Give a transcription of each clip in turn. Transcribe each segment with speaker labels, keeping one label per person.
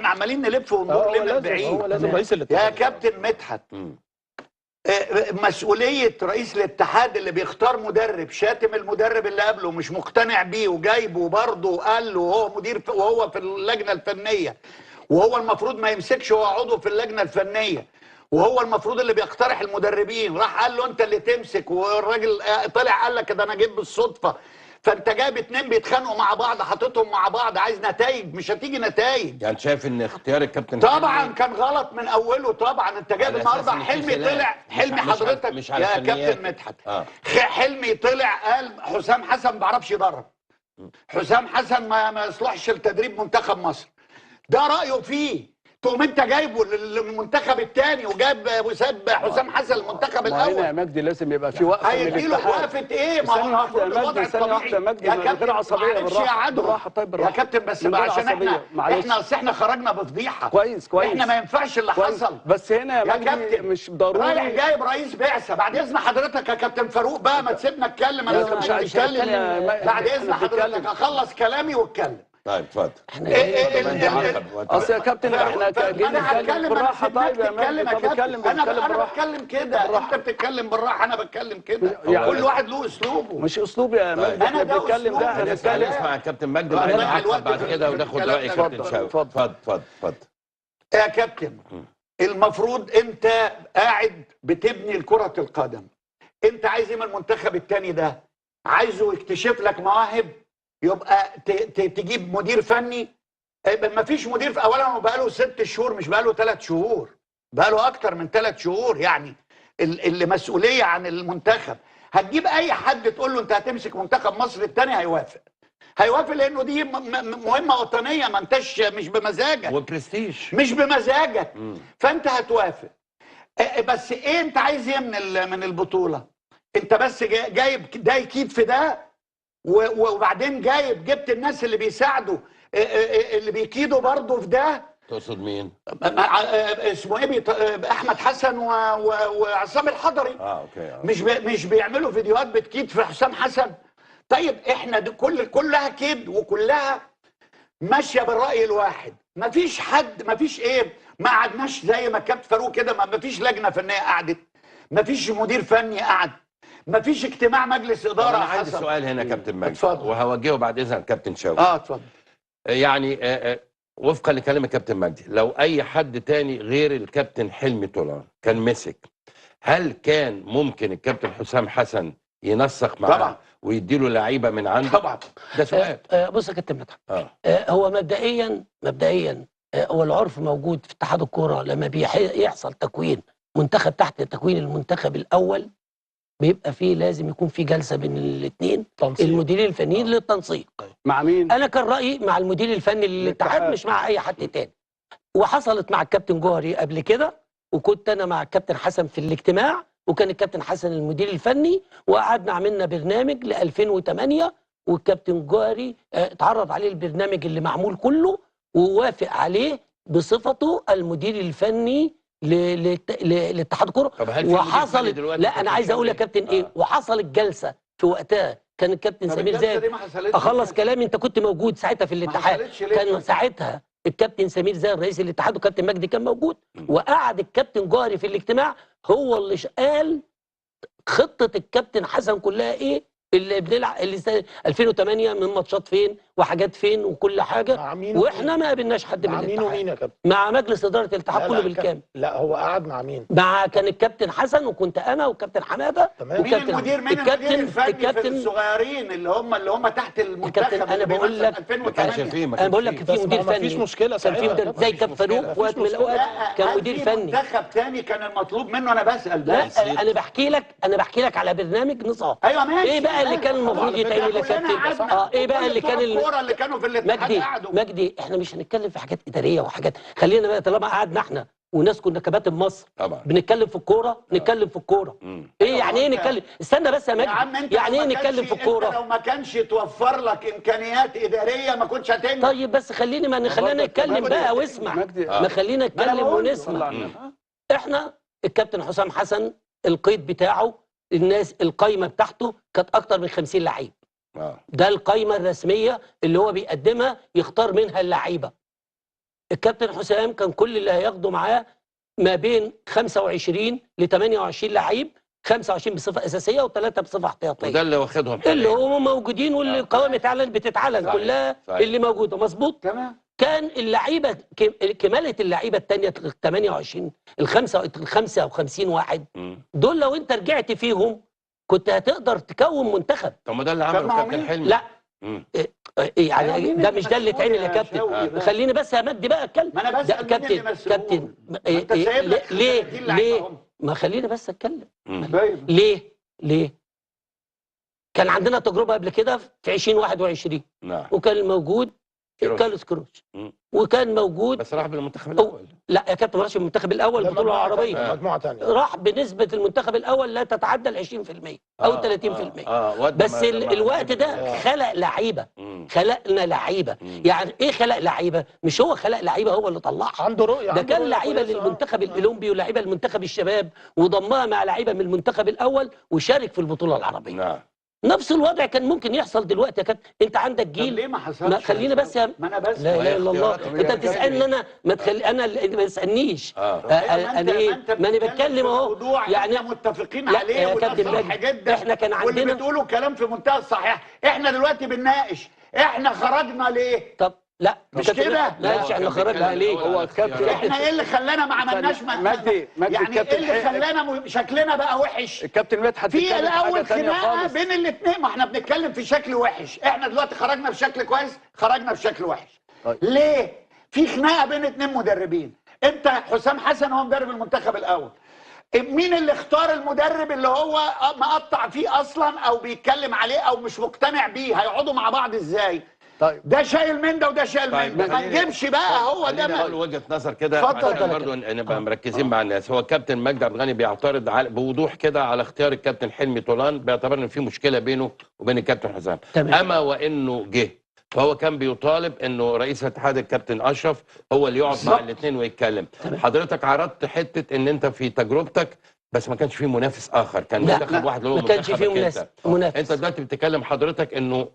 Speaker 1: عمالين نلف وندور ليه من بعيد.
Speaker 2: هو لازم رئيس الاتحاد
Speaker 1: يا كابتن مدحت، مسؤولية رئيس الاتحاد اللي بيختار مدرب شاتم المدرب اللي قبله مش مقتنع بيه وجايبه برضه وقال له وهو مدير وهو في اللجنة الفنية، وهو المفروض ما يمسكش وهو عضو في اللجنة الفنية، وهو المفروض اللي بيقترح المدربين، راح قال له انت اللي تمسك، والراجل طلع قال لك ده انا جيت بالصدفة. فانت جايب اتنين بيتخانقوا مع بعض، حاططهم مع بعض، عايز نتائج، مش هتيجي نتائج.
Speaker 3: يعني شايف ان اختيار الكابتن
Speaker 1: طبعا كان غلط من اوله. طبعا انت جايب النهارده حلمي طلع، حلمي حضرتك
Speaker 3: مش
Speaker 1: يا كابتن مدحت، حلمي طلع قال حسام حسن ما بيعرفش يدرب، حسام حسن ما يصلحش لتدريب منتخب مصر، ده رايه فيه. تقوم انت جايبه للمنتخب الثاني وجايب وساب حسام حسن المنتخب الاول.
Speaker 2: هنا يا مجدي لازم يبقى في وقفه من الاتحاد.
Speaker 1: وقفه ايه؟ ما هو المفروض الوضع الطبيعي
Speaker 2: يا كابتن عصبيه
Speaker 1: بالراحه. طيب بالراحه يا كابتن، بس بقى عشان احنا خرجنا بفضيحه.
Speaker 2: كويس
Speaker 1: احنا ما ينفعش اللي حصل.
Speaker 2: بس هنا يا مجدي مش ضروري
Speaker 1: رايح جايب رئيس بعثه. بعد اذن حضرتك يا كابتن فاروق بقى، ما تسيبنا اتكلم، انا مش هتكلم. بعد اذن حضرتك اخلص كلامي واتكلم.
Speaker 3: طيب اتفضل.
Speaker 2: اصل يا كابتن احنا
Speaker 1: بنتكلم
Speaker 2: بالراحه. طيب يا مجدي
Speaker 1: انا بتكلم كده، انت بتتكلم بالراحه، انا بتكلم كده. كل واحد له اسلوبه.
Speaker 2: مش اسلوبي يا مجدي، احنا بنتكلم ده
Speaker 3: هنتكلم. نسمع الكابتن مجدي بعد كده وناخد راي كابتن شاوي. اتفضل.
Speaker 1: يا كابتن، المفروض انت قاعد بتبني لكرة القدم، انت عايز ايه من المنتخب التاني ده؟ عايزه يكتشف لك مواهب، يبقى تجيب مدير فني. مفيش مدير في اولا، هو بقاله 6 شهور، مش بقاله 3 شهور، بقاله اكتر من 3 شهور. يعني اللي مسؤوليه عن المنتخب، هتجيب اي حد تقول له انت هتمسك منتخب مصر الثاني هيوافق لانه دي مهمه وطنيه، ما انتش مش بمزاجك
Speaker 3: وبرستيج،
Speaker 1: مش بمزاجك. فانت هتوافق. بس ايه انت عايز ايه من البطوله؟ انت بس جايب ده يكيد في ده، وبعدين جبت الناس اللي بيساعدوا اللي بيكيدوا برضه في ده.
Speaker 3: تقصد مين؟
Speaker 1: اسمه ايه؟ احمد حسن وعصام الحضري.
Speaker 3: اوكي.
Speaker 1: مش بيعملوا فيديوهات بتكيد في حسام حسن؟ طيب احنا دي كلها كيد، وكلها ماشيه بالراي الواحد. مفيش حد، مفيش ايه، ما قعدناش زي ما كابتن فاروق كده، مفيش لجنه فنيه قعدت، مفيش مدير فني قعد، مفيش اجتماع مجلس اداره.
Speaker 3: انا عندي سؤال هنا كابتن مجدي،
Speaker 1: اتفضل،
Speaker 3: وهوجهه بعد اذن كابتن شاوي.
Speaker 1: اتفضل.
Speaker 3: يعني وفقا لكلام الكابتن مجدي، لو اي حد تاني غير الكابتن حلمي طولان كان مسك، هل كان ممكن الكابتن حسام حسن ينسق معاه
Speaker 1: طبعا
Speaker 3: ويديله لعيبه من عنده؟
Speaker 1: طبعا.
Speaker 3: ده سؤال.
Speaker 4: بص يا كابتن مدحت، هو مبدئيا هو العرف موجود في اتحاد الكوره، لما بيحصل تكوين منتخب تحت تكوين المنتخب الاول، بيبقى فيه لازم يكون في جلسه بين الاثنين المديرين الفنيين للتنسيق.
Speaker 2: مع مين؟
Speaker 4: انا كان رايي مع المدير الفني للاتحاد، مش مع اي حد تاني. وحصلت مع الكابتن جوهري قبل كده، وكنت انا مع الكابتن حسن في الاجتماع، وكان الكابتن حسن المدير الفني، وقعدنا عملنا برنامج ل 2008، والكابتن جوهري اتعرض عليه البرنامج اللي معمول كله، ووافق عليه بصفته المدير الفني لاتحاد الكوره. وحصلت، لا انا عايز اقول يا كابتن ايه، وحصلت جلسه في وقتها، كان الكابتن سمير زاهد، اخلص كلامي، انت كنت موجود ساعتها في الاتحاد، كان ساعتها الكابتن سمير زاهد رئيس الاتحاد وكابتن مجدي كان موجود، وقعد الكابتن جوهري في الاجتماع هو اللي قال خطه الكابتن حسن كلها ايه، اللي بنلعب اللي 2008 من ماتشات فين وحاجات فين وكل حاجه، واحنا ما قابلناش حد من الاتحاد.
Speaker 5: مع مين ومين يا كابتن؟
Speaker 4: مع مجلس اداره الاتحاد كله بالكامل.
Speaker 5: لا هو قعد مع مين؟
Speaker 4: كان الكابتن حسن، وكنت انا والكابتن حماده.
Speaker 1: مين المدير؟ مين المدير الفني في الصغيرين اللي هم تحت المنتخب؟
Speaker 4: انا بقول لك
Speaker 1: 2008
Speaker 4: انا بقول لك في مدير فني،
Speaker 5: مفيش مشكله
Speaker 4: كان في مدير زي كابتن فاروق وقت من الاوقات كان مدير فني.
Speaker 1: منتخب ثاني كان المطلوب منه، انا بسال
Speaker 4: لا انا بحكي لك على برنامج نظام.
Speaker 1: ايوه ماشي.
Speaker 4: ايه بقى اللي كان المفروض يتعمل يا كابتن؟
Speaker 1: ايه بقى اللي كان الكوره اللي كانوا في الاتحاد قعدوا؟
Speaker 4: مجدي احنا مش هنتكلم في حاجات اداريه وحاجات، خلينا بقى طالما قعدنا احنا وناس كنا كباتن مصر
Speaker 3: طبعا
Speaker 4: بنتكلم في الكوره، نتكلم في الكوره. ايه يعني ايه نتكلم؟ استنى بس يا مجدي، يعني ايه نتكلم في الكوره؟
Speaker 1: لو ما كانش توفر لك امكانيات اداريه ما كنتش هتنجح.
Speaker 4: طيب بس خلينا نتكلم بقى واسمع، ما خلينا نتكلم ونسمع. احنا الكابتن حسام حسن القيد بتاعه، الناس القايمه بتاعته كانت اكتر من 50 لعيب. ده القايمه الرسميه اللي هو بيقدمها، يختار منها اللعيبه. الكابتن حسام كان كل اللي هياخده معاه ما بين 25 ل 28 لعيب، 25 بصفه اساسيه وثلاثه بصفه احتياطيه.
Speaker 3: وده اللي واخدهم
Speaker 4: اللي هم موجودين واللي القوائم بتتعلن
Speaker 3: صحيح.
Speaker 4: كلها
Speaker 3: صحيح.
Speaker 4: اللي موجوده مظبوط.
Speaker 1: تمام.
Speaker 4: كان اللعيبه كماله اللعيبه الثانيه ال 28 ال 55 واحد دول لو انت رجعت فيهم كنت هتقدر تكون منتخب.
Speaker 3: طب ما ده اللي عمله كابتن حلمي.
Speaker 4: لا
Speaker 3: مم.
Speaker 4: يعني ده مش ده اللي اتعمل يا كابتن. خليني بس همد بقى اتكلم.
Speaker 1: ما انا بسال
Speaker 4: كابتن ليه ما خليني بس اتكلم. ليه كان عندنا تجربه قبل كده في 2021
Speaker 3: نعم.
Speaker 4: وكان موجود كارلوس كروش وكان موجود
Speaker 3: بس راح بالمنتخب الاول.
Speaker 4: لا يا كابتن ما راحش بالمنتخب الاول البطوله العربيه.
Speaker 5: مجموعه ثانيه
Speaker 4: راح بنسبه المنتخب الاول لا تتعدى ال 20% او 30%. بس الوقت ده خلق لعيبه. خلقنا لعيبه. يعني ايه خلق لعيبه؟ مش هو خلق لعيبه هو اللي طلعها،
Speaker 5: عنده رؤيه.
Speaker 4: ده كان لعيبه للمنتخب الاولمبي ولاعيبه للمنتخب الشباب وضمها مع لعيبه من المنتخب الاول وشارك في البطوله العربيه.
Speaker 3: نعم.
Speaker 4: نفس الوضع كان ممكن يحصل دلوقتي يا كابتن. انت عندك جيل.
Speaker 1: ليه ما حصلش؟
Speaker 4: خليني بس
Speaker 1: ما انا بس
Speaker 4: لا اله الا الله. انت بتسالني انا ما تخلي انا ما تسالنيش. انا ايه ما انا بتكلم اهو.
Speaker 1: يعني متفقين عليه
Speaker 4: يا كابتن
Speaker 1: صح جدا.
Speaker 4: احنا كان عندنا
Speaker 1: واللي بتقولوا كلام في منتهى الصحيح. احنا دلوقتي بنناقش احنا خرجنا ليه؟
Speaker 4: طب لا
Speaker 1: مش كده.
Speaker 4: لا احنا خرجنا ليه؟
Speaker 2: هو كابتن
Speaker 1: احنا ايه اللي خلانا ما عملناش
Speaker 2: مجدي
Speaker 1: يعني ايه اللي خلانا شكلنا بقى وحش؟
Speaker 2: الكابتن مدحت
Speaker 1: في الاول خناقه بين الاثنين. ما احنا بنتكلم في شكل وحش. احنا دلوقتي خرجنا بشكل كويس، خرجنا بشكل وحش. ليه؟ في خناقه بين اثنين مدربين. انت حسام حسن هو مدرب المنتخب الاول. مين اللي اختار المدرب اللي هو مقطع فيه اصلا او بيتكلم عليه او مش مقتنع بيه؟ هيقعدوا مع بعض ازاي؟
Speaker 2: طيب
Speaker 1: ده شايل من ده وده شايل من ده. ما نجيبش بقى هو ده.
Speaker 3: خليني اقول وجهه نظر كده عشان برضه نبقى مركزين مع الناس. هو كابتن مجدي عبد الغني بيعترض بوضوح كده على اختيار الكابتن حلمي طولان، بيعتبر ان في مشكله بينه وبين الكابتن حسام. اما وانه جه فهو كان بيطالب انه رئيس الاتحاد الكابتن اشرف هو اللي يقعد مع الاثنين ويتكلم. حضرتك عرضت حته ان انت في تجربتك بس ما كانش فيه منافس اخر، كان منتخب واحد اللي هو
Speaker 4: ما كانش فيه منافس.
Speaker 3: انت دلوقتي بتتكلم حضرتك انه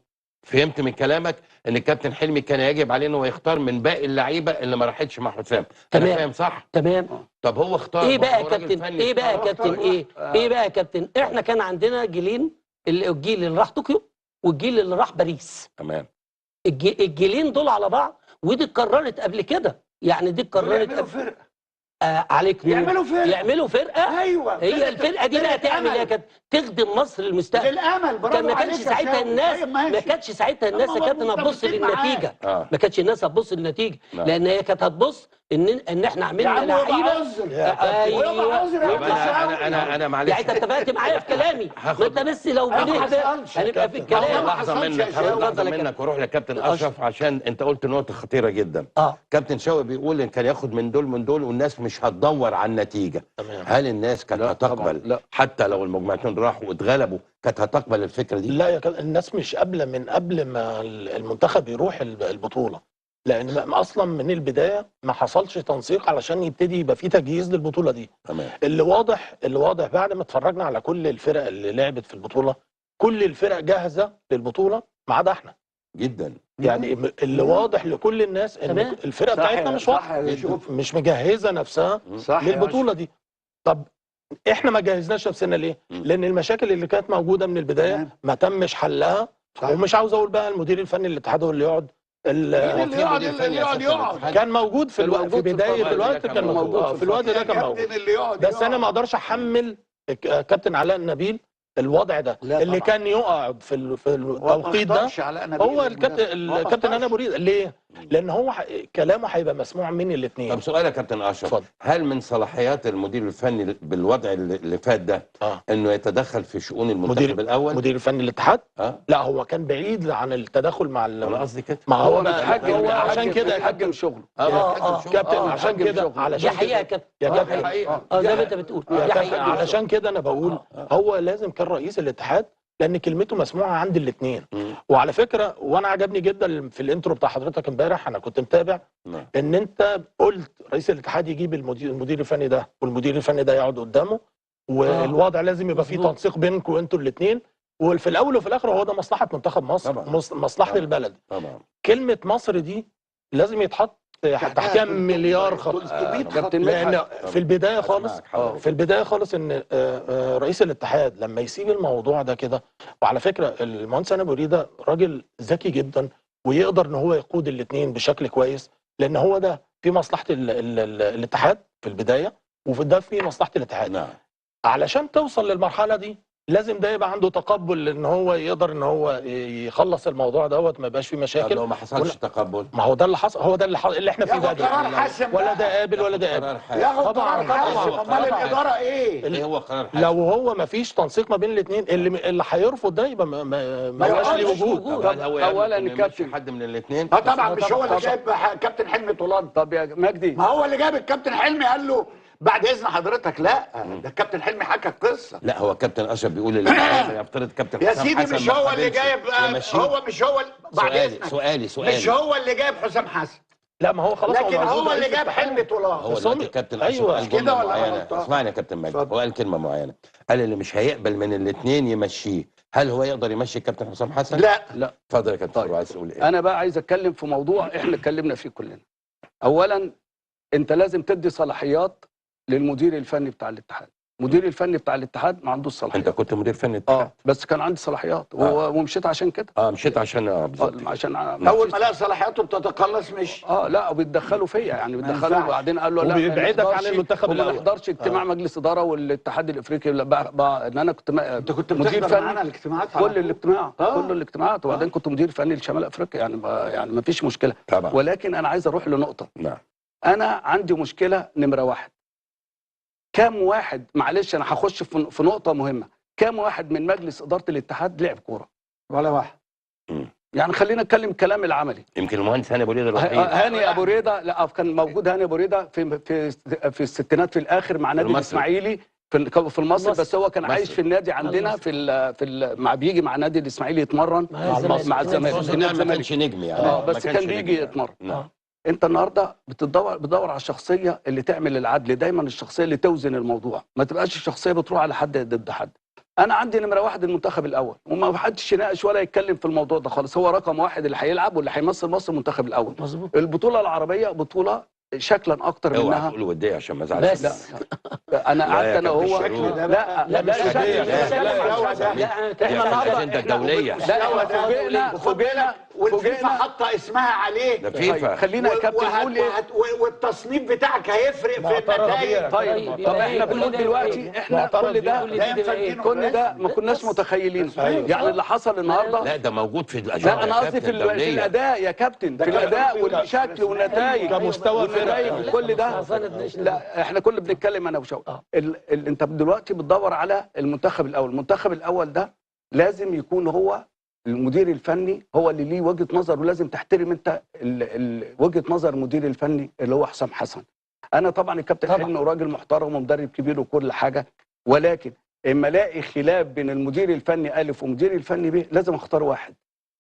Speaker 3: فهمت من كلامك ان الكابتن حلمي كان يجب عليه انه يختار من باقي اللعيبه اللي ما راحتش مع حسام. انا فاهم صح؟
Speaker 4: تمام.
Speaker 3: طب هو اختار
Speaker 4: ايه بقى يا كابتن؟ ايه بقى يا كابتن؟ ايه بقى يا كابتن؟ احنا كان عندنا جيلين، الجيل اللي راح طوكيو والجيل اللي راح باريس.
Speaker 3: تمام.
Speaker 4: الجيلين دول على بعض ودي اتكررت قبل كده. يعني دي اتكررت
Speaker 1: يعملوا فرقه.
Speaker 4: عليك
Speaker 1: يعملوا فرقه.
Speaker 4: ايوه. هي الفرقه دي بقى تعمل ايه يا كابتن؟ تخدم مصر للمستقبل.
Speaker 1: للامل. برافو
Speaker 4: ما كانش ساعتها الناس ما كانش ساعتها الناس يا كابتن هتبص للنتيجه. ما كانش الناس هتبص للنتيجه لان هي كانت هتبص ان احنا عملنا لعيبه.
Speaker 3: انا معلش
Speaker 4: يعني انت اتفقت معايا في كلامي. ما انت بس لو بنهدى هنبقى في الكلام.
Speaker 3: لحظه منك واروح لكابتن اشرف عشان انت قلت نقطه خطيره جدا. كابتن شوقي بيقول ان كان ياخد من دول والناس مش هتدور على النتيجه. هل الناس كانت هتقبل حتى لو المجموعتين راحوا واتغلبوا كانت هتقبل الفكره دي؟
Speaker 5: لا يا الناس مش من قبل ما المنتخب يروح البطوله، لان اصلا من البدايه ما حصلش تنسيق علشان يبتدي يبقى في تجهيز للبطوله دي.
Speaker 3: تمام.
Speaker 5: اللي واضح بعد ما اتفرجنا على كل الفرق اللي لعبت في البطوله، كل الفرق جاهزه للبطوله ما عدا احنا.
Speaker 3: جدا.
Speaker 5: يعني اللي واضح لكل الناس ان الفرقه بتاعتنا مش واضحه، مش مجهزه نفسها للبطوله دي. طب احنا ما جهزناش نفسنا ليه؟ لان المشاكل اللي كانت موجوده من البدايه ما تمش حلها. ومش عاوز اقول بقى المدير الفني للاتحاد هو اللي يقعد، اللي يقعد كان موجود في بدايه الوقت، كان موجود في الوقت ده، كان موجود. بس انا ما اقدرش احمل كابتن علاء النبيل الوضع ده اللي كان يقعد في التوقيت ده. هو الكابتن انا بريد ليه؟ لان هو كلامه هيبقى مسموع من الاثنين.
Speaker 3: طب سؤال يا كابتن اشرف، هل من صلاحيات المدير الفني بالوضع اللي فات ده انه يتدخل في شؤون المنتخب الاول؟
Speaker 5: مدير الفني للاتحاد؟ لا هو كان بعيد عن التدخل مع
Speaker 3: انا قصدي كده.
Speaker 5: ما هو عشان كده
Speaker 2: يحجم شغله.
Speaker 5: كابتن عشان كده
Speaker 4: دي حقيقه يا كابتن. زي ما انت بتقول دي حقيقه.
Speaker 5: علشان كده انا بقول هو لازم كان رئيس الاتحاد لان كلمته مسموعه عند الاثنين. وعلى فكره وانا عجبني جدا في الانترو بتاع حضرتك امبارح، انا كنت متابع ان انت قلت رئيس الاتحاد يجيب المدير الفني ده والمدير الفني ده يقعد قدامه، والوضع لازم يبقى فيه تنسيق بينكم انتوا الاثنين، وفي الاول وفي الاخر هو ده مصلحه منتخب مصر، مصلحه البلد.
Speaker 3: طبعا.
Speaker 5: كلمه مصر دي لازم يتحط تحتها مليار خط.
Speaker 1: 300 خط.
Speaker 5: لان في البدايه خالص ان رئيس الاتحاد لما يسيب الموضوع ده كده، وعلى فكره المهندس هاني أبو ريدة راجل ذكي جدا ويقدر ان هو يقود الاثنين بشكل كويس، لان هو ده في مصلحه الاتحاد في البدايه، وفي ده في مصلحه الاتحاد.
Speaker 3: نعم.
Speaker 5: علشان توصل للمرحله دي لازم ده يبقى عنده تقبل ان هو يقدر ان هو يخلص الموضوع دوت، ما يبقاش فيه مشاكل.
Speaker 3: لو ما حصلش تقبل،
Speaker 5: ما هو ده اللي حصل، هو ده اللي احنا فيه ده
Speaker 1: قرار حاسم
Speaker 5: ولا ده قابل ولا ده قابل.
Speaker 1: ياخد
Speaker 5: طبعاً،
Speaker 1: قرار حاسم.
Speaker 5: طبعاً.
Speaker 1: امال الاداره ايه؟
Speaker 3: ايه هو قرار حاسم؟
Speaker 5: لو هو ما فيش تنسيق ما بين الاثنين، اللي هيرفض ده يبقى ما يبقاش ليه
Speaker 1: يقعدش
Speaker 5: وجود.
Speaker 1: وجود.
Speaker 3: طب هو
Speaker 2: أولاً
Speaker 3: يعني
Speaker 2: الكابتن-
Speaker 3: حد من الاثنين؟
Speaker 1: طبعا مش هو اللي
Speaker 2: طبعاً.
Speaker 1: جايب كابتن حلمي طولان.
Speaker 2: طب يا مجدي،
Speaker 1: ما هو اللي جاب الكابتن حلمي قال له بعد اذن حضرتك. لا ده الكابتن حلمي حكى القصه.
Speaker 3: لا، هو كابتن اشرف بيقول اللي يفترض كابتن
Speaker 1: يا
Speaker 3: حسام
Speaker 1: سيدي
Speaker 3: حسن
Speaker 1: مش
Speaker 3: ما
Speaker 1: هو اللي
Speaker 3: قبلش
Speaker 1: جايب
Speaker 3: يمشيه.
Speaker 1: هو مش هو بعد
Speaker 3: سؤالي
Speaker 1: اذنك
Speaker 3: سؤالي سؤالي
Speaker 1: مش هو اللي جايب حسام حسن،
Speaker 5: لا ما هو خلاص
Speaker 1: لكن
Speaker 5: موجود
Speaker 1: هو اللي
Speaker 5: رئيس
Speaker 1: جاب
Speaker 5: الاتحاد.
Speaker 1: حلمي طولان.
Speaker 3: هو
Speaker 5: بس
Speaker 3: دلوقتي
Speaker 5: هم-
Speaker 3: الكابتن
Speaker 5: أيوة.
Speaker 3: اشرف قال
Speaker 1: كده
Speaker 3: جمله
Speaker 1: ولا
Speaker 3: معينه.
Speaker 1: غلطان؟
Speaker 3: اسمعني يا كابتن مجدي،
Speaker 1: اتفضل.
Speaker 3: هو قال كلمه معينه، قال اللي مش هيقبل من الاثنين يمشيه. هل هو يقدر يمشي الكابتن حسام حسن؟
Speaker 1: لا
Speaker 2: لا.
Speaker 3: اتفضل يا كابتن.
Speaker 2: طيب.
Speaker 3: عايز تقول ايه؟
Speaker 2: انا بقى عايز اتكلم في موضوع احنا اتكلمنا فيه كلنا. اولا انت لازم تدي صلاحيات للمدير الفني بتاع الاتحاد. المدير الفني بتاع الاتحاد ما عندوش
Speaker 3: انت
Speaker 2: صلاحيات.
Speaker 3: كنت مدير فني الاتحاد.
Speaker 2: بس كان عندي صلاحيات ومشيت عشان كده.
Speaker 3: مشيت عشان بالظبط.
Speaker 2: عشان
Speaker 1: اول ما لقى صلاحياته بتتقلص مش
Speaker 2: لا، وبيتدخلوا فيا، يعني بيتدخلوا
Speaker 1: ينفعش.
Speaker 2: وبعدين قال له لا،
Speaker 5: وبيبعدك
Speaker 2: ما
Speaker 5: عن
Speaker 2: نحضرش
Speaker 5: المنتخب
Speaker 2: وما
Speaker 5: الأول.
Speaker 2: نحضرش اجتماع مجلس اداره والاتحاد الافريقي. ان انا كنت
Speaker 1: انت كنت
Speaker 2: مدير
Speaker 1: بتحضر معانا
Speaker 2: فني
Speaker 1: الاجتماعات على
Speaker 2: كل
Speaker 1: طول.
Speaker 2: الاجتماع
Speaker 1: آه.
Speaker 2: كل الاجتماعات، وبعدين كنت مدير فني لشمال افريقيا، يعني ما فيش مشكله.
Speaker 3: طبعا.
Speaker 2: ولكن انا عايز اروح لنقطه.
Speaker 3: نعم.
Speaker 2: انا عندي مشكله نمره واحد. كام واحد، معلش انا هخش في نقطه مهمه، كام واحد من مجلس اداره الاتحاد لعب كوره؟
Speaker 1: ولا واحد.
Speaker 2: يعني خلينا نتكلم الكلام العملي.
Speaker 3: يمكن المهندس هاني ابو ريدة الوحيد.
Speaker 2: هاني ابو ريدة، لا كان موجود هاني ابو ريدة في الستينات في الاخر مع نادي الاسماعيلي في المصري، بس هو كان عايش في النادي عندنا مع بيجي مع نادي الاسماعيلي يتمرن مع الزمالك في نادي
Speaker 3: ما كانش
Speaker 2: الزمالك.
Speaker 3: نجم يعني.
Speaker 2: بس كان بيجي يتمرن. انت النهارده بتدور على الشخصيه اللي تعمل العدل، دايما الشخصيه اللي توزن الموضوع، ما تبقاش الشخصيه بتروح على حد ضد حد. انا عندي نمره واحد المنتخب الاول، وما حدش يناقش ولا يتكلم في الموضوع ده خالص. هو رقم واحد اللي هيلعب واللي هيمثل مصر المنتخب الاول.
Speaker 4: مظبوط.
Speaker 2: البطوله العربيه بطوله شكلا اكتر
Speaker 3: اوعى
Speaker 2: منها.
Speaker 3: تقول وديه عشان ما ازعلش.
Speaker 4: بس
Speaker 2: انا قعدت انا وهو
Speaker 1: لا
Speaker 5: مش هدية.
Speaker 2: احنا النهارده
Speaker 3: الدوليه.
Speaker 2: فوجئنا
Speaker 1: والفيفا حاطه اسمها عليه.
Speaker 3: ده فيفا.
Speaker 2: خلينا يا كابتن نقول ايه.
Speaker 1: والتصنيف بتاعك هيفرق في النتائج.
Speaker 2: طب احنا بنقول دلوقتي احنا كل ده ما كناش متخيلين. يعني اللي حصل النهارده،
Speaker 3: لا ده موجود في الاجنده.
Speaker 2: لا انا قصدي في الاداء يا كابتن، في الاداء والشكل والنتائج
Speaker 5: كمستوى
Speaker 2: والنتائج وكل ده. لا احنا كل بنتكلم انا وشوقي. انت دلوقتي بتدور على المنتخب الاول. المنتخب الاول ده لازم يكون هو المدير الفني هو اللي ليه وجهه نظر، ولازم تحترم انت وجهه نظر المدير الفني اللي هو حسام حسن. انا طبعا الكابتن حلمي راجل محترم ومدرب كبير وكل حاجه، ولكن اما الاقي خلاف بين المدير الفني الف ومدير الفني ب، لازم اختار واحد.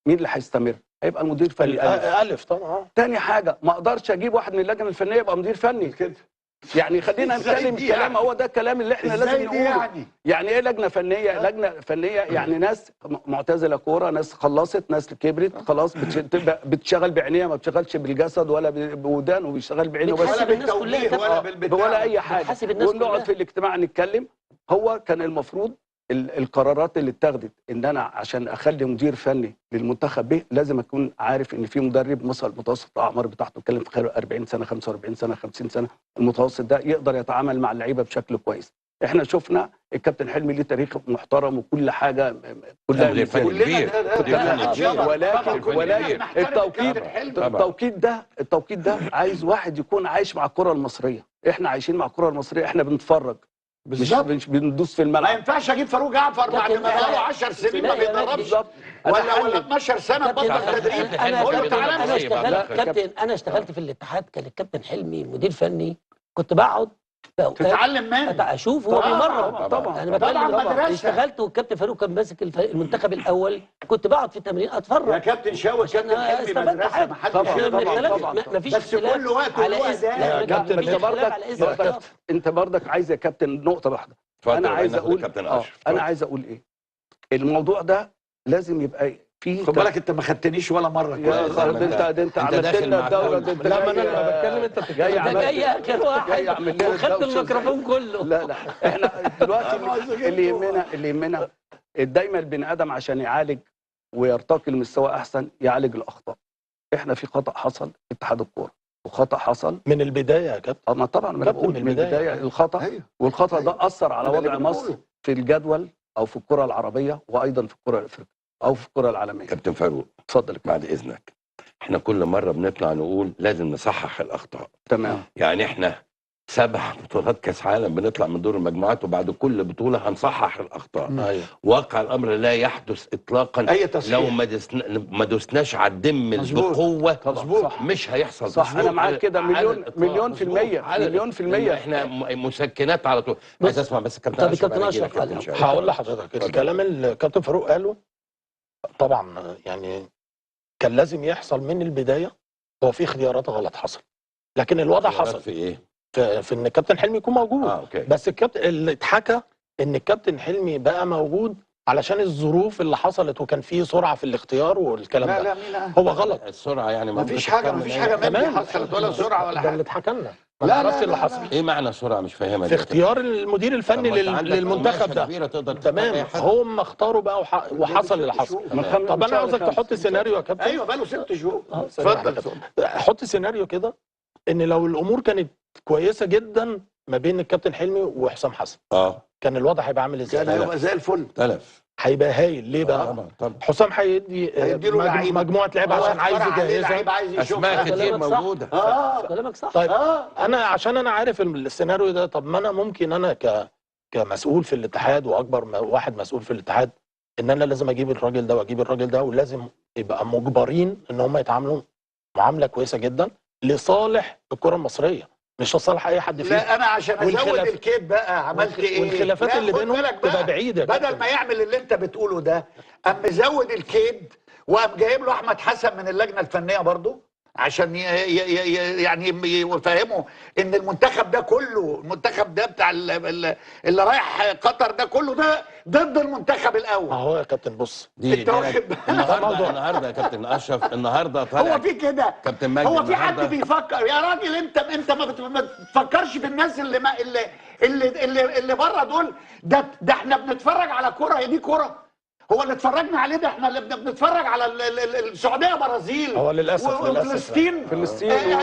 Speaker 2: مين اللي هيستمر؟ هيبقى المدير الفني
Speaker 5: الف طبعا.
Speaker 2: تاني حاجه، ما اقدرش اجيب واحد من اللجنه الفنيه يبقى مدير فني كده. يعني خلينا نتكلم الكلام، هو ده الكلام اللي احنا لازم نقوله. يعني ايه لجنه فنيه؟ لجنه فنيه يعني ناس معتزله كوره، ناس خلصت، ناس كبرت خلاص، بتشتغل بعينيها، ما بتشتغلش بالجسد ولا بودان، وبيشتغل بعينه بس،
Speaker 1: ولا بالتوجيه ولا بالبتاع
Speaker 2: ولا اي حاجه. ونقعد في الاجتماع نتكلم. هو كان المفروض القرارات اللي اتخذت ان انا عشان اخلي مدير فني للمنتخب به لازم اكون عارف ان في مدرب مثلا متوسط الاعمار بتاعته بيتكلم في خير 40 سنه 45 سنه 50 سنه، المتوسط ده يقدر يتعامل مع اللعيبه بشكل كويس. احنا شفنا الكابتن حلمي ليه تاريخ محترم وكل حاجه كلها ولكن التوقيت ده عايز واحد يكون عايش مع الكره المصريه. احنا عايشين مع الكره المصريه، احنا بنتفرج مش بندوس في الملعب.
Speaker 1: ما ينفعش اجيب فاروق جعفر بعد ما بقاله 10 سنين ما بيدربش ولا 12 سنه بطل تدريب.
Speaker 4: انا اشتغلت في الاتحاد، كان الكابتن حلمي مدير فني، كنت بقعد
Speaker 1: تتعلم منه،
Speaker 4: اشوف هو بيمرن.
Speaker 2: طبعا
Speaker 4: انا بتكلم اشتغلت، والكابتن فاروق كان ماسك المنتخب الاول، كنت بقعد في التمرين اتفرج.
Speaker 1: يا كابتن شاوي كابتن حلمي مدرسه ما حدش
Speaker 2: طبعا
Speaker 4: مفيش
Speaker 1: بس كل وقت
Speaker 4: على
Speaker 1: له
Speaker 4: كابتن
Speaker 2: انت برضك عايز يا كابتن نقطه واحده. انا عايز اقول ايه، الموضوع ده لازم يبقى في
Speaker 1: خد بالك انت ما خدتنيش ولا مره
Speaker 2: يا
Speaker 1: كويس.
Speaker 2: خالد انت عملت
Speaker 3: داخل
Speaker 2: لنا
Speaker 3: مع
Speaker 2: الدوله
Speaker 3: كل-
Speaker 2: دي. انت
Speaker 5: لا ما انا
Speaker 2: جاي-
Speaker 5: لما بتكلم انت
Speaker 2: جاي
Speaker 5: بتتكلم.
Speaker 4: ده
Speaker 2: عملت-
Speaker 4: جاي اخر واحد
Speaker 2: جاي اعمل لنا
Speaker 4: وخدت
Speaker 2: الدوشة.
Speaker 4: الميكروفون كله.
Speaker 2: لا احنا دلوقتي اللي يهمنا دايما البني ادم عشان يعالج ويرتقي لمستوى احسن يعالج الاخطاء. احنا في خطا حصل في اتحاد الكوره وخطا حصل
Speaker 5: من البدايه يا كابتن.
Speaker 2: اما طبعا ما انا
Speaker 5: كابتن
Speaker 2: بقول
Speaker 5: من
Speaker 2: من
Speaker 5: البداية.
Speaker 2: البدايه الخطا
Speaker 1: أيوه.
Speaker 2: والخطا ده
Speaker 1: أيوه.
Speaker 2: اثر على
Speaker 1: ده اللي
Speaker 2: وضع
Speaker 1: بنقوله.
Speaker 2: مصر في الجدول او في الكره العربيه وايضا في الكره الافريقيه او في الكره العالميه.
Speaker 3: كابتن فاروق
Speaker 2: اتفضل يا كابتن.
Speaker 3: بعد اذنك، احنا كل مره بنطلع نقول لازم نصحح الاخطاء.
Speaker 2: تمام.
Speaker 3: يعني احنا 7 بطولات كاس عالم بنطلع من دور المجموعات، وبعد كل بطوله هنصحح الاخطاء.
Speaker 5: ايوه
Speaker 3: واقع الامر لا يحدث اطلاقا
Speaker 1: اي تصحيح.
Speaker 3: لو ما دوسناش على الدم
Speaker 1: مظبوط.
Speaker 3: بقوه.
Speaker 2: مظبوط.
Speaker 3: مش هيحصل.
Speaker 2: صح، أنا معاك كده
Speaker 3: على
Speaker 2: مليون في المية.
Speaker 3: على
Speaker 2: مليون في المية.
Speaker 3: احنا مسكنات على طول. عايز اسمع بس
Speaker 4: طب
Speaker 3: كابتن
Speaker 4: الكابتن
Speaker 3: أنا أجي لك
Speaker 4: أشرف
Speaker 3: كابتن
Speaker 4: على-
Speaker 3: شوقي.
Speaker 5: هقول لحضرتك الكلام اللي الكابتن فاروق قاله طبعا يعني كان لازم يحصل من البدايه. هو في اختيارات غلط حصل، لكن الوضع حصل
Speaker 3: في ايه؟
Speaker 5: في ان الكابتن حلمي يكون موجود.
Speaker 3: اوكي.
Speaker 5: بس الكابتن اللي اتحكى ان الكابتن حلمي بقى موجود علشان الظروف اللي حصلت وكان فيه سرعه في الاختيار والكلام
Speaker 1: لا
Speaker 5: ده.
Speaker 1: لا مين
Speaker 5: هو غلط.
Speaker 3: السرعه يعني
Speaker 1: ما فيش حاجه ما فيش حاجه مني حصلت ولا سرعه ولا
Speaker 5: ده اللي
Speaker 1: حاجه.
Speaker 5: اتحكى لنا.
Speaker 1: لا،
Speaker 5: ما نعرفش
Speaker 1: لا،
Speaker 5: اللي
Speaker 1: لا،
Speaker 5: حصل
Speaker 1: لا.
Speaker 3: ايه معنى سرعه؟ مش فاهمها
Speaker 5: في اختيار المدير الفني للمنتخب ده. تمام. هم اختاروا بقى وحصل اللي حصل. طب انا عاوزك تحط سيناريو يا كابتن.
Speaker 1: ايوه بقاله 6 شهور.
Speaker 5: اتفضل. حط سيناريو كده ان لو الامور كانت كويسه جدا ما بين الكابتن حلمي وحسام حسن، كان الوضع هيبقى عامل
Speaker 1: كان
Speaker 5: ازاي؟
Speaker 1: هيبقى زي الفل.
Speaker 3: تلف.
Speaker 5: هيبقى هايل. ليه بقى؟
Speaker 3: طبعا طبعا.
Speaker 5: حسام هيدي
Speaker 1: هيديله لعيبة.
Speaker 5: مجموعه لعيبه عشان عايز يجهزها.
Speaker 1: لعيبه عايز
Speaker 3: اسماء
Speaker 1: يشوفها.
Speaker 3: كتير
Speaker 4: كلامك صح.
Speaker 3: موجوده.
Speaker 4: كلامك صح.
Speaker 5: طيب انا عشان انا عارف السيناريو ده، طب ما انا ممكن انا كمسؤول في الاتحاد واكبر واحد مسؤول في الاتحاد ان انا لازم اجيب الراجل ده واجيب الراجل ده، ولازم يبقى مجبرين ان هم يتعاملوا معامله كويسه جدا لصالح الكره المصريه، مش لصالح اي حد فيهم.
Speaker 1: لا انا عشان ازود
Speaker 5: والخلاف-
Speaker 1: الكيد بقى عملت ايه؟
Speaker 5: والخلافات
Speaker 1: لا،
Speaker 5: اللي
Speaker 1: خد
Speaker 5: بينهم
Speaker 1: بالك بقى.
Speaker 5: تبقى بعيده.
Speaker 1: بدل ما يعمل اللي انت بتقوله ده، قام مزود الكيد وقام جايب له احمد حسن من اللجنه الفنيه برضه عشان يعني يفهموا ان المنتخب ده كله، المنتخب ده بتاع اللي رايح قطر ده كله ده ضد المنتخب الاول.
Speaker 5: اهو يا كابتن بص،
Speaker 1: انت واخد
Speaker 3: النهارده يا كابتن اشرف، النهارده طالع
Speaker 1: هو في كده
Speaker 3: كابتن مجدي
Speaker 1: هو في حد
Speaker 3: النهاردة-
Speaker 1: بيفكر يا راجل؟ انت ما بتفكرش في الناس اللي بره دول. ده احنا بنتفرج على كرة. هي دي كرة؟ هو اللي اتفرجنا عليه ده احنا اللي بنتفرج على السعوديه برازيل.
Speaker 5: هو للاسف
Speaker 1: وفلسطين ارجنتين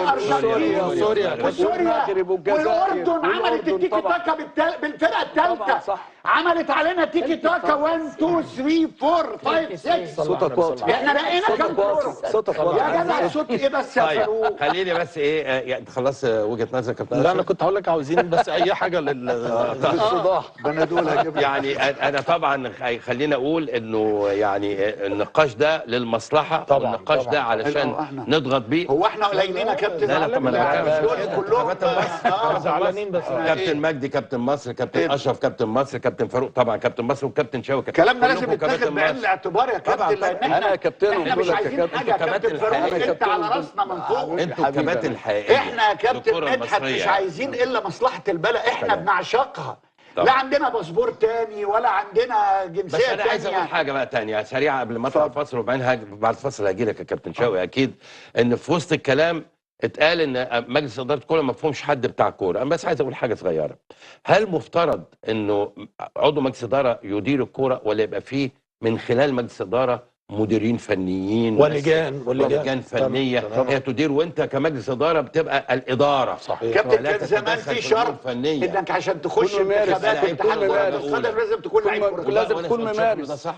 Speaker 5: وسوريا
Speaker 2: والمغرب والجزائر
Speaker 1: والاردن عملت التيكي تاكا بالفرقه الثالثه. عملت علينا تيكي تاكا 1 2 3 4 5 6.
Speaker 2: صوتك واطي.
Speaker 1: احنا لقينا كام كوره.
Speaker 2: صوتك واطي.
Speaker 1: يا جدع صوت ايه بس يا فاروق؟
Speaker 3: طيب خليني بس ايه يعني خلص وجهه نظرك يا كابتن
Speaker 5: لا انا
Speaker 3: أشرف.
Speaker 5: كنت هقول لك عاوزين بس اي حاجه للصداع.
Speaker 1: بنادول هجيب لك.
Speaker 3: يعني انا طبعا خلينا اقول انه يعني النقاش ده للمصلحه،
Speaker 5: طبعاً،
Speaker 3: والنقاش
Speaker 5: طبعاً.
Speaker 3: ده علشان
Speaker 1: إحنا-
Speaker 3: نضغط بيه.
Speaker 1: هو احنا قليلين يا كابتن؟
Speaker 3: لا، طب ما أنا
Speaker 1: دول
Speaker 3: بتكلم.
Speaker 1: كلهم
Speaker 3: كابتن مصر.
Speaker 5: زعلانين بس.
Speaker 3: كابتن مجدي كابتن مصر، كابتن
Speaker 1: إيه؟
Speaker 3: اشرف كابتن مصر، كابتن فاروق طبعا كابتن مصر، وكابتن شوقي.
Speaker 1: كلامنا لازم
Speaker 3: كلكم
Speaker 1: يتاخد
Speaker 3: كابتن
Speaker 1: بعين
Speaker 3: مصر.
Speaker 1: الاعتبار يا
Speaker 3: طبعاً،
Speaker 1: كابتن، لان
Speaker 3: طبعاً.
Speaker 1: احنا
Speaker 2: أنا كابتنهم
Speaker 1: احنا مش
Speaker 2: دول يا
Speaker 1: عايزين
Speaker 2: كابتن.
Speaker 1: حاجه يا
Speaker 3: انتوا
Speaker 1: كابتن
Speaker 3: كباتن
Speaker 1: فاروق.
Speaker 3: الحقيقة.
Speaker 1: انت على راسنا من فوق.
Speaker 3: انتوا الكباتن الحقيقيه
Speaker 1: احنا يا كابتن
Speaker 3: للكرة
Speaker 1: مدحت مش
Speaker 3: المصرية.
Speaker 1: عايزين الا مصلحه البلد. احنا بنعشقها.
Speaker 3: طبعا.
Speaker 1: لا عندنا باسبور تاني ولا عندنا
Speaker 3: بس
Speaker 1: جنسيه
Speaker 3: انا عايز اقول
Speaker 1: تانيه.
Speaker 3: حاجه بقى تانية سريعه قبل ما اطلع الفاصل، وبعدين بعد الفاصل هاجي لك يا كابتن شوقي. اكيد ان في وسط الكلام اتقال ان مجلس اداره الكوره ما فيهمش حد بتاع كوره. انا بس عايز اقول حاجه صغيره. هل مفترض انه عضو مجلس اداره يدير الكوره، ولا يبقى فيه من خلال مجلس اداره مديرين فنيين ولجان فنيه
Speaker 5: تمام.
Speaker 3: هي تدير، وانت كمجلس اداره بتبقى الاداره؟
Speaker 5: صحيح.
Speaker 1: كابتن
Speaker 3: ولا
Speaker 1: كان زمان
Speaker 3: تتدخل
Speaker 1: في
Speaker 3: في
Speaker 1: شرط
Speaker 3: الأمور الفنية.
Speaker 1: انك عشان تخش
Speaker 2: تكون ممارس.
Speaker 1: انتخابات
Speaker 3: لا،
Speaker 1: اتحاد
Speaker 3: تكون
Speaker 1: كره
Speaker 3: ممارس.
Speaker 1: القدم لازم تكون لعيب كره قدم.
Speaker 2: لازم تكون ممارس.
Speaker 3: ده صح.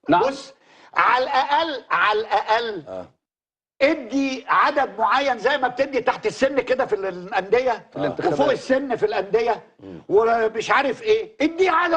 Speaker 2: نعم.
Speaker 1: بص على الاقل ادي عدد معين زي ما بتدي تحت السن كده في الانديه وفوق السن في الانديه ومش عارف ايه. ادي عدد